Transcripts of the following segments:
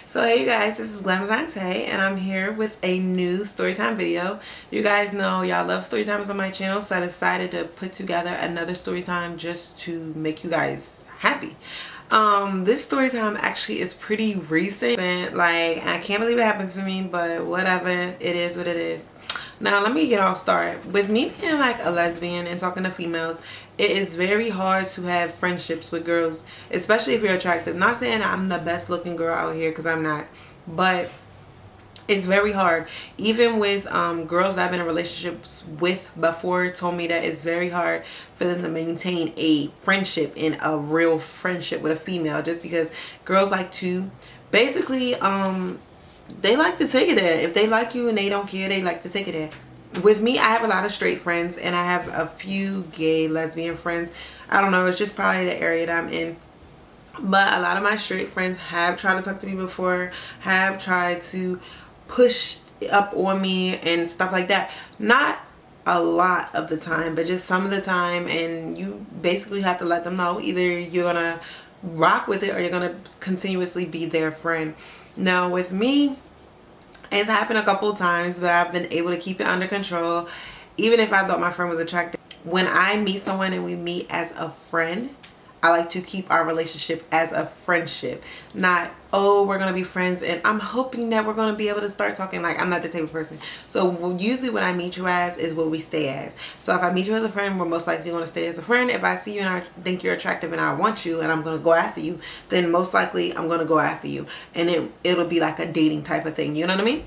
So hey you guys, this is Glamazante and I'm here with a new storytime video. You guys know y'all love storytimes on my channel, so I decided to put together another storytime just to make you guys happy. This storytime actually is pretty recent. Like, I can't believe it happened to me, but whatever, it is what it is. Now let me get off started. With me being like a lesbian and talking to females, it is very hard to have friendships with girls, especially if you're attractive. Not saying I'm the best looking girl out here, because I'm not, but it's very hard. Even with girls I've been in relationships with before told me that it's very hard for them to maintain a friendship and a real friendship with a female, just because girls like to basically they like to take it there. If they like you and they don't care, they like to take it there. With me, I have a lot of straight friends and I have a few gay lesbian friends. I don't know, it's just probably the area that I'm in. But a lot of my straight friends have tried to talk to me before, have tried to push up on me and stuff like that. Not a lot of the time, but just some of the time, and you basically have to let them know either you're gonna rock with it or you're gonna continuously be their friend. Now with me, it's happened a couple of times, but I've been able to keep it under control. Even if I thought my friend was attractive, when I meet someone and we meet as a friend, I like to keep our relationship as a friendship, not, oh, we're gonna be friends and I'm hoping that we're gonna be able to start talking. Like, I'm not the type of person. So usually what I meet you as is what we stay as. So if I meet you as a friend, we're most likely gonna stay as a friend. If I see you and I think you're attractive and I want you and I'm gonna go after you, then most likely I'm gonna go after you, and it'll be like a dating type of thing, you know what I mean?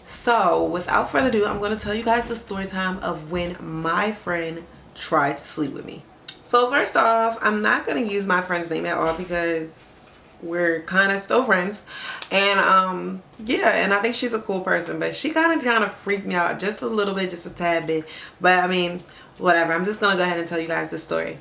So without further ado, I'm gonna tell you guys the story time of when my friend tried to sleep with me. So first off, I'm not going to use my friend's name at all because we're kind of still friends. And yeah, and I think she's a cool person, but she kind of freaked me out just a little bit, just a tad bit. But I mean, whatever. I'm just going to go ahead and tell you guys the story.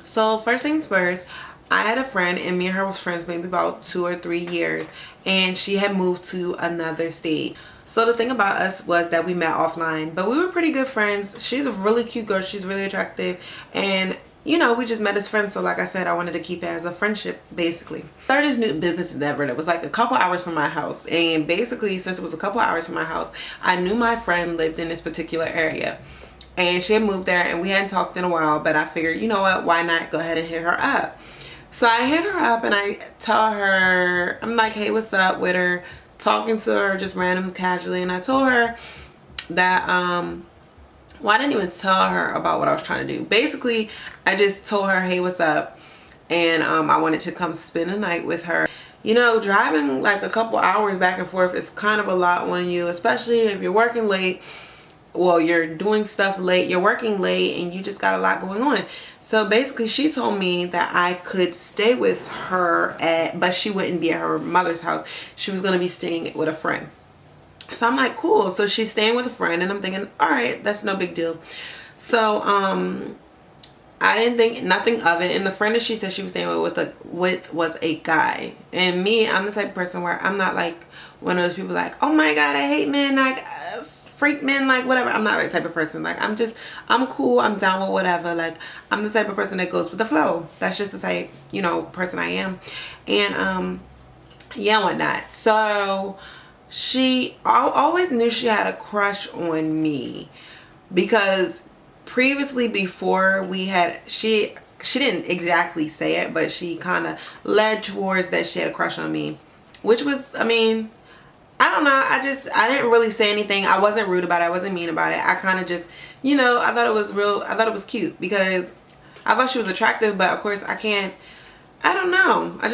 So first things first, I had a friend and me and her was friends maybe about 2 or 3 years, and she had moved to another state. So the thing about us was that we met offline, but we were pretty good friends. She's a really cute girl. She's really attractive. And you know, we just met as friends. So like I said, I wanted to keep it as a friendship, basically. Started this new business endeavor that was like a couple hours from my house. And basically, since it was a couple hours from my house, I knew my friend lived in this particular area. And she had moved there and we hadn't talked in a while. But I figured, you know what, why not go ahead and hit her up? So I hit her up and I tell her, I'm like, hey, what's up, with her? Talking to her just random, casually. And I told her that, well, I didn't even tell her about what I was trying to do. Basically, I just told her, hey, what's up? And I wanted to come spend the night with her. You know, driving like a couple hours back and forth is kind of a lot on you, especially if you're working late. Well, you're doing stuff late, you're working late, and you just got a lot going on. So basically, she told me that I could stay with her but she wouldn't be at her mother's house. She was going to be staying with a friend. So I'm like, cool. So she's staying with a friend and I'm thinking, all right, that's no big deal. So I didn't think nothing of it. And the friend that she said she was staying with was a guy. And me, I'm the type of person where I'm not like one of those people like, oh my God, I hate men, like freak men, like whatever. I'm not that type of person. Like, I'm cool, I'm down with whatever. Like, I'm the type of person that goes with the flow. That's just the type, you know, person I am. And yeah, whatnot. So she always knew she had a crush on me, because previously, before we had, she didn't exactly say it, but she kind of led towards that she had a crush on me, which was, I mean, I don't know, I didn't really say anything. I wasn't rude about it, I wasn't mean about it. I kind of just, you know, I thought it was cute because I thought she was attractive, but of course I don't know, I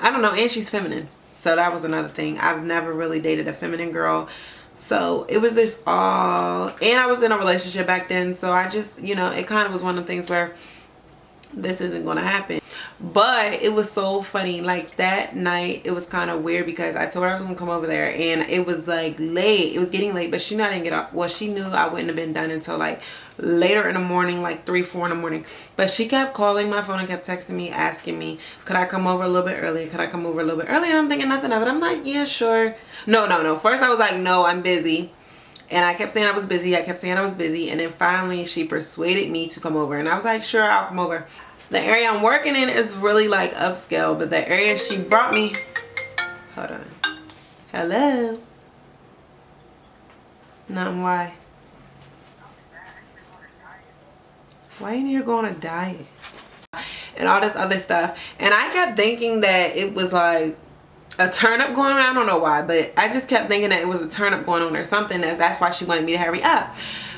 don't know. And she's feminine. So that was another thing. I've never really dated a feminine girl. So it was this all, and I was in a relationship back then. So I just, you know, it kind of was one of the things where this isn't going to happen. But it was so funny. Like, that night, it was kind of weird because I told her I was going to come over there and it was like late. It was getting late, but she knew I didn't get up. Well, she knew I wouldn't have been done until like later in the morning, like 3, 4 in the morning. But she kept calling my phone and kept texting me, asking me, could I come over a little bit early? Could I come over a little bit early? And I'm thinking nothing of it. I'm like, yeah, sure. No. First I was like, no, I'm busy. And I kept saying I was busy. And then finally she persuaded me to come over. And I was like, sure, I'll come over. The area I'm working in is really like upscale, but the area she brought me Hold on. Hello? Nothing, why? Why you need to go on a diet? And all this other stuff. And I kept thinking that it was like a turn up going on. I don't know why, but I just kept thinking that it was a turn up going on or something. That's why she wanted me to hurry up.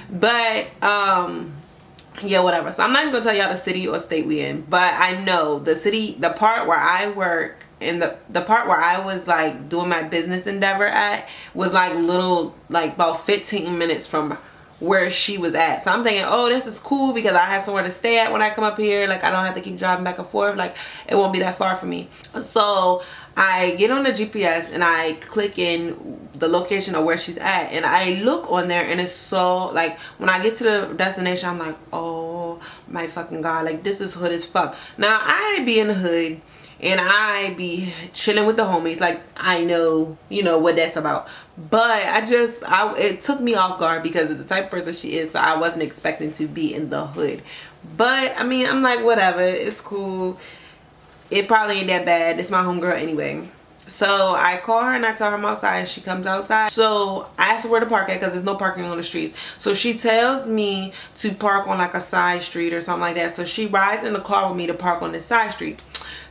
But yeah, whatever. So I'm not even gonna tell y'all the city or state we in, but I know the city, the part where I work, and the part where I was like doing my business endeavor at was like about 15 minutes from where she was at. So I'm thinking, oh, this is cool because I have somewhere to stay at when I come up here. Like, I don't have to keep driving back and forth. Like, it won't be that far for me. So I get on the GPS and I click in the location of where she's at, and I look on there, and it's so, like, when I get to the destination, I'm like, oh my fucking god, like, this is hood as fuck. Now I be in the hood and I be chilling with the homies, like, I know, you know what that's about. But it took me off guard because of the type of person she is, so I wasn't expecting to be in the hood. But I mean, I'm like, whatever, it's cool. It probably ain't that bad. It's my homegirl anyway. So I call her and I tell her I'm outside, and she comes outside. So I ask her where to park at because there's no parking on the streets. So she tells me to park on like a side street or something like that. So she rides in the car with me to park on this side street.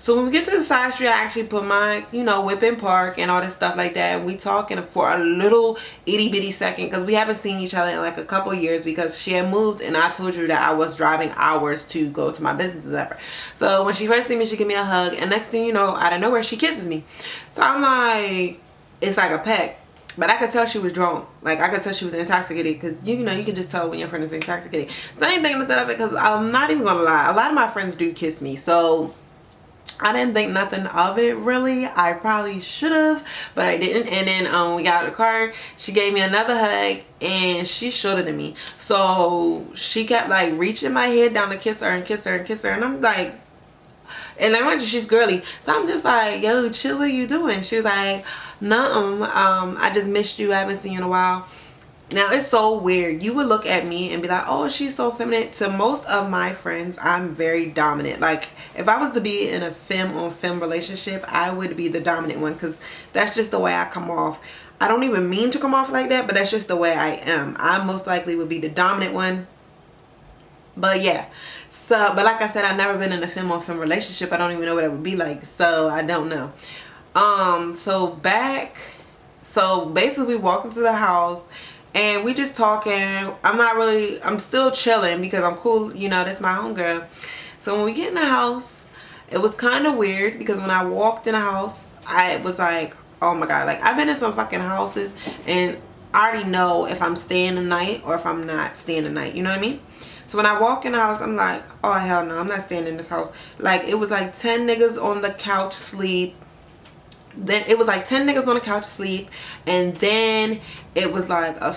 So when we get to the side street, I actually put my, you know, whip in park and all this stuff like that. And we talking for a little itty bitty second because we haven't seen each other in like a couple years because she had moved, and I told you that I was driving hours to go to my businesses ever. So when she first see me, she give me a hug, and next thing you know, out of nowhere, she kisses me. So I'm like, it's like a peck. But I could tell she was drunk. Like, I could tell she was intoxicated because, you know, you can just tell when your friend is intoxicated. So I didn't think nothing of it because I'm not even going to lie. A lot of my friends do kiss me. So I didn't think nothing of it really. I probably should have, but I didn't. And then we got out of the car. She gave me another hug and she showed it to me. So she kept like reaching my head down to kiss her and kiss her and kiss her. And I'm like, and I mind you, she's girly. So I'm just like, yo, chill, what are you doing? She was like, nothing. I just missed you. I haven't seen you in a while. Now, it's so weird. You would look at me and be like, oh, she's so feminine. To most of my friends, I'm very dominant. Like, if I was to be in a femme-on-femme relationship, I would be the dominant one because that's just the way I come off. I don't even mean to come off like that, but that's just the way I am. I most likely would be the dominant one. But yeah. So, but like I said, I've never been in a femme-on-femme relationship. I don't even know what it would be like. So, I don't know. So basically we walk into the house. And we just talking. I'm still chilling because I'm cool, you know, that's my homegirl. So when we get in the house, it was kind of weird because when I walked in the house, I was like, oh my god, like, I've been in some fucking houses and I already know if I'm staying the night or if I'm not staying the night, you know what I mean? So when I walk in the house, I'm like, oh hell no, I'm not staying in this house. Like, it was like 10 niggas on the couch sleep. Then it was like 10 niggas on the couch sleep, and then it was like a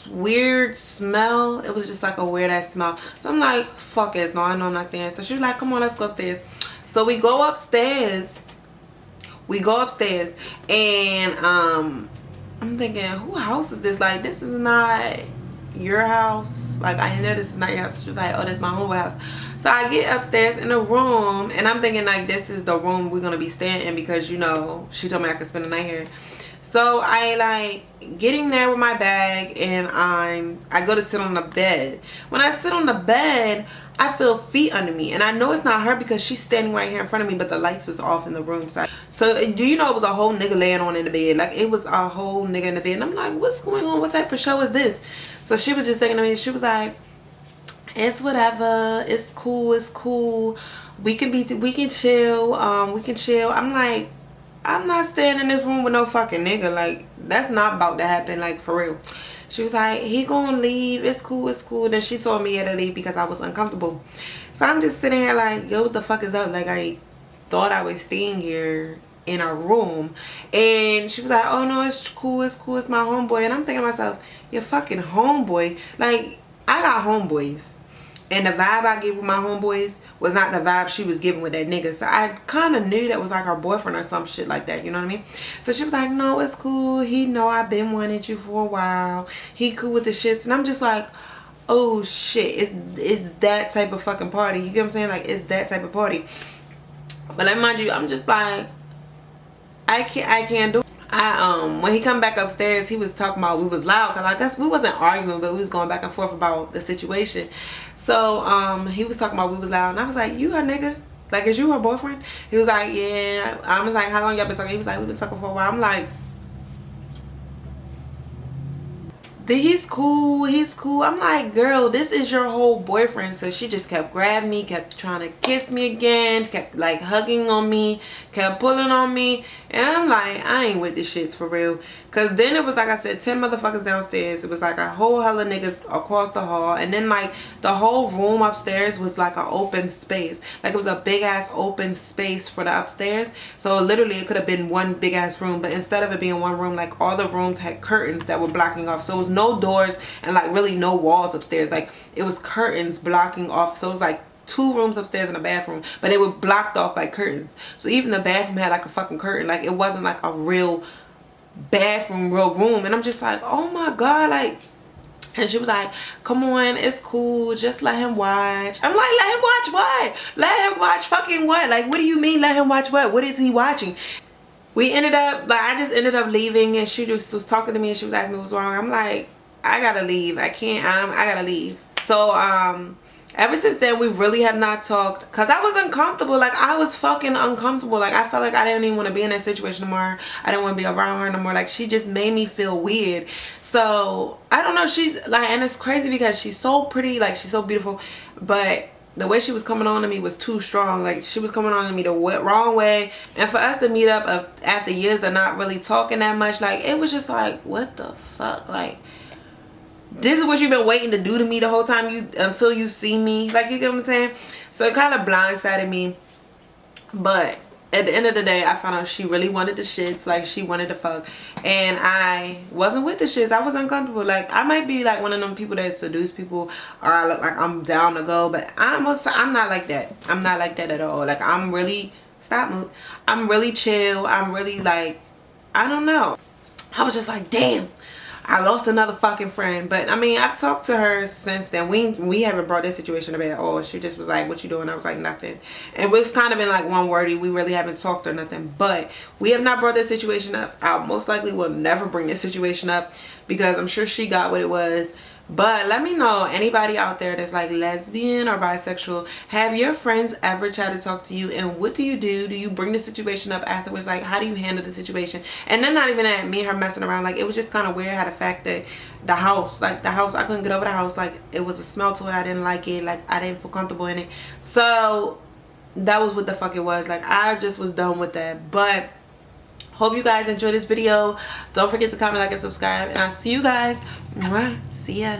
weird smell. It was just like a weird ass smell. So I'm like, fuck it, no, I know I'm not staying. So she was like, come on, let's go upstairs. So we go upstairs, and I'm thinking, who house is this? Like, this is not your house. Like, I know this is not your house. She was like, oh, that's my homeboy house. So I get upstairs in the room, and I'm thinking like, this is the room we're gonna be staying in because, you know, she told me I could spend the night here. So I like getting there with my bag, and I go to sit on the bed. When I sit on the bed, I feel feet under me, and I know it's not her because she's standing right here in front of me, but the lights was off in the room. So do you know, it was a whole nigga laying on in the bed. Like, it was a whole nigga in the bed, and I'm like, what's going on? What type of show is this? So she was just thinking to me, she was like, it's whatever, it's cool, we can chill, I'm like, I'm not staying in this room with no fucking nigga. Like, that's not about to happen, like, for real. She was like, he gonna leave, it's cool. Then she told me to leave because I was uncomfortable. So I'm just sitting here like, yo, what the fuck is up? Like, I thought I was staying here in a room. And she was like, oh no, it's cool, it's my homeboy. And I'm thinking to myself, your fucking homeboy? Like, I got homeboys, and the vibe I gave with my homeboys was not the vibe she was giving with that nigga. So I kind of knew that was like her boyfriend or some shit like that, you know what I mean? So she was like, no, it's cool, he know I've been wanting you for a while, he cool with the shits. And I'm just like, oh shit, it's that type of fucking party, you get what I'm saying? Like, it's that type of party. But like, mind you, I'm just like, I can't do it. When he come back upstairs, he was talking about we was loud, cause I guess we wasn't arguing, but we was going back and forth about the situation. So he was talking about we was loud, and I was like, you her nigga? Like, is you her boyfriend? He was like, yeah. I was like, how long y'all been talking? He was like, we've been talking for a while. I'm like, he's cool, he's cool. I'm like, girl, this is your whole boyfriend. So she just kept grabbing me, kept trying to kiss me again, kept like hugging on me, kept pulling on me. And I'm like, I ain't with this shit for real. Cause then it was like I said, 10 motherfuckers downstairs. It was like a whole hella niggas across the hall. And then like the whole room upstairs was like an open space. Like it was a big ass open space for the upstairs. So literally it could have been one big ass room. But instead of it being one room, like all the rooms had curtains that were blocking off. So it was no doors and like really no walls upstairs. Like it was curtains blocking off. So it was like 2 rooms upstairs and a bathroom, but they were blocked off by curtains. So even the bathroom had like a fucking curtain. Like it wasn't like a real bathroom, real room. And I'm just like, oh my god, like. And she was like, come on, it's cool, just let him watch. I'm like, let him watch what? Let him watch fucking what? Like, what do you mean let him watch what? What is he watching? We ended up, like, I just ended up leaving, and she just was talking to me, and she was asking me what's wrong. I'm like, I gotta leave. I can't, I gotta leave. So ever since then, we really have not talked, because I was uncomfortable. Like, I was fucking uncomfortable. Like, I felt like I didn't even want to be in that situation no more. I didn't want to be around her no more. Like, she just made me feel weird. So I don't know, she's like, and it's crazy because she's so pretty, like she's so beautiful, but the way she was coming on to me was too strong. Like she was coming on to me the wrong way. And for us to meet up after years of not really talking that much, like it was just like, what the fuck? Like, this is what you've been waiting to do to me the whole time, until you see me, like, you get what I'm saying? So it kind of blindsided me. But at the end of the day, I found out she really wanted the shits. Like, she wanted to fuck, and I wasn't with the shits. I was uncomfortable. Like, I might be like one of them people that seduce people, or I look like I'm down to go, but I'm not like that. I'm not like that at all. Like, I'm really, I'm really chill. I'm really like, I don't know. I was just like, damn, I lost another fucking friend. But I mean, I've talked to her since then. We haven't brought this situation up at all. She just was like, what you doing? I was like, nothing. And it's kind of been like one wordy. We really haven't talked or nothing. But we have not brought this situation up. I most likely will never bring this situation up, because I'm sure she got what it was. But let me know, anybody out there that's like lesbian or bisexual, have your friends ever tried to talk to you, and what do you do? Do you bring the situation up afterwards? Like, how do you handle the situation? And then not even at me and her messing around, like, it was just kind of weird how the fact that the house, I couldn't get over the house. Like, it was a smell to it. I didn't like it. Like, I didn't feel comfortable in it. So that was what the fuck it was. Like, I just was done with that. But hope you guys enjoyed this video. Don't forget to comment, like, and subscribe, and I'll see you guys. See ya.